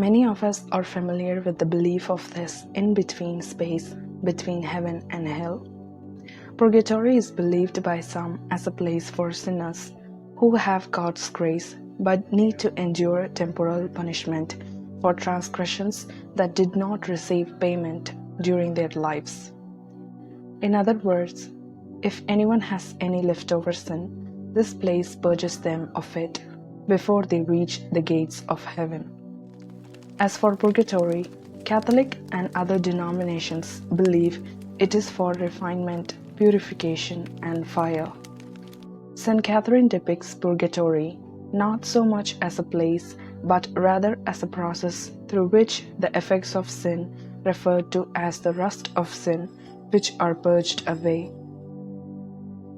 Many of us are familiar with the belief of this in-between space between heaven and hell. Purgatory is believed by some as a place for sinners who have God's grace but need to endure temporal punishment for transgressions that did not receive payment during their lives. In other words, if anyone has any leftover sin, this place purges them of it before they reach the gates of heaven. As for purgatory, Catholic and other denominations believe it is for refinement, purification, and fire. St. Catherine depicts purgatory not so much as a place, but rather as a process through which the effects of sin, referred to as the rust of sin, which are purged away.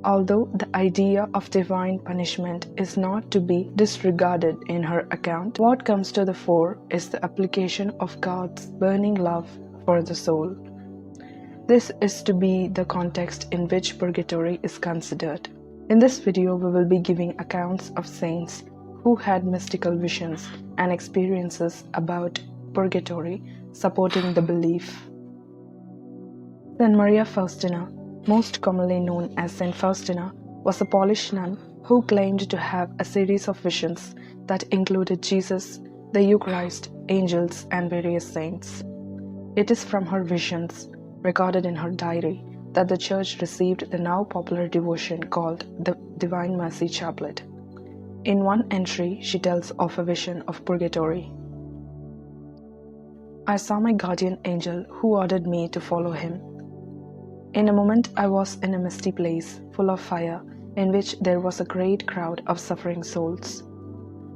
Although the idea of divine punishment is not to be disregarded in her account, what comes to the fore is the application of God's burning love for the soul. This is to be the context in which purgatory is considered. In this video, we will be giving accounts of saints who had mystical visions and experiences about purgatory, supporting the belief. Saint Maria Faustina, most commonly known as Saint Faustina, was a Polish nun who claimed to have a series of visions that included Jesus, the Eucharist, angels, and various saints. It is from her visions, recorded in her diary, that the Church received the now popular devotion called the Divine Mercy Chaplet. In one entry, she tells of a vision of purgatory. I saw my guardian angel who ordered me to follow him. In a moment I was in a misty place, full of fire, in which there was a great crowd of suffering souls.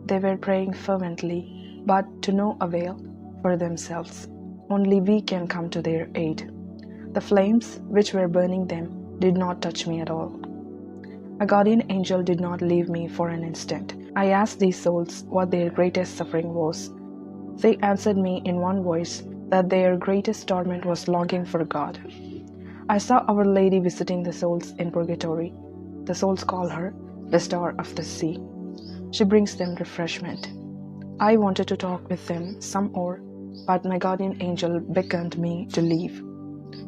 They were praying fervently, but to no avail for themselves. Only we can come to their aid. The flames which were burning them did not touch me at all. A guardian angel did not leave me for an instant. I asked these souls what their greatest suffering was. They answered me in one voice that their greatest torment was longing for God. I saw Our Lady visiting the souls in purgatory. The souls call her the Star of the Sea. She brings them refreshment. I wanted to talk with them some more, but my guardian angel beckoned me to leave.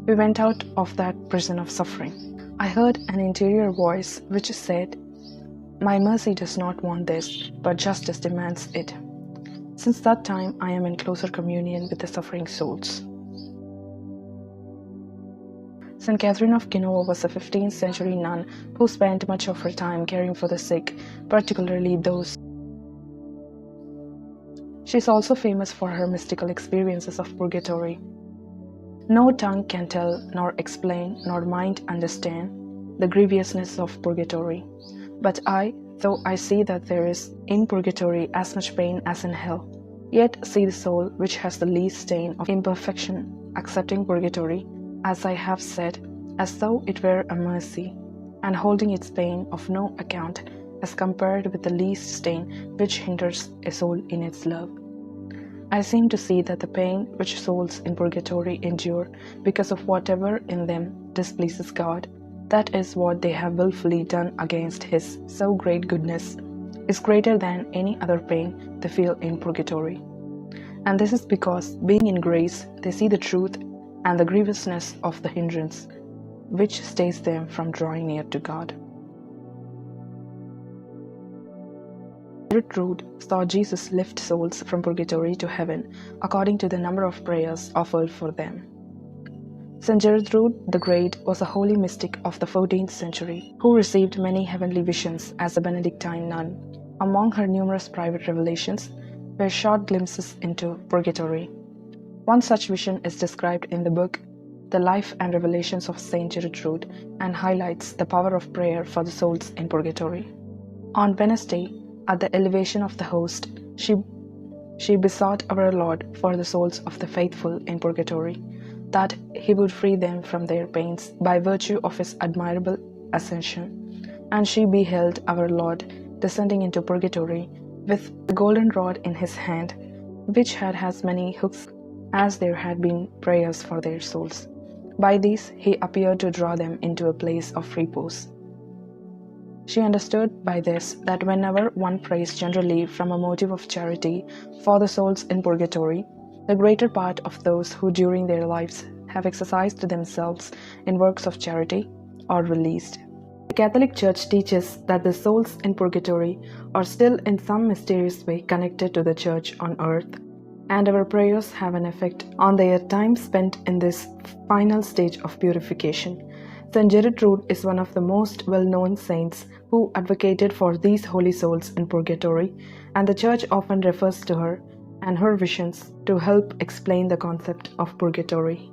We went out of that prison of suffering. I heard an interior voice which said, "My mercy does not want this, but justice demands it." Since that time, I am in closer communion with the suffering souls. St. Catherine of Genoa was a 15th century nun who spent much of her time caring for the sick, particularly those. She is also famous for her mystical experiences of purgatory. No tongue can tell, nor explain, nor mind understand the grievousness of purgatory. But I, though I see that there is in purgatory as much pain as in hell, yet see the soul which has the least stain of imperfection accepting purgatory, as I have said, as though it were a mercy, and holding its pain of no account as compared with the least stain which hinders a soul in its love. I seem to see that the pain which souls in purgatory endure because of whatever in them displeases God, that is what they have willfully done against His so great goodness, is greater than any other pain they feel in purgatory. And this is because, being in grace, they see the truth and the grievousness of the hindrance, which stays them from drawing near to God. Gertrude saw Jesus lift souls from purgatory to heaven according to the number of prayers offered for them. St. Gertrude the Great was a holy mystic of the 14th century who received many heavenly visions as a Benedictine nun. Among her numerous private revelations were short glimpses into purgatory. One such vision is described in the book The Life and Revelations of St. Gertrude and highlights the power of prayer for the souls in purgatory. On Wednesday, at the elevation of the host, she besought our Lord for the souls of the faithful in purgatory, that He would free them from their pains by virtue of His admirable ascension. And she beheld our Lord descending into purgatory with the golden rod in His hand, which had as many hooks as there had been prayers for their souls. By these He appeared to draw them into a place of repose. She understood by this that whenever one prays generally from a motive of charity for the souls in purgatory, the greater part of those who during their lives have exercised themselves in works of charity are released. The Catholic Church teaches that the souls in purgatory are still in some mysterious way connected to the Church on earth, and our prayers have an effect on their time spent in this final stage of purification. Saint Gertrude is one of the most well-known saints who advocated for these holy souls in purgatory, and the Church often refers to her and her visions to help explain the concept of purgatory.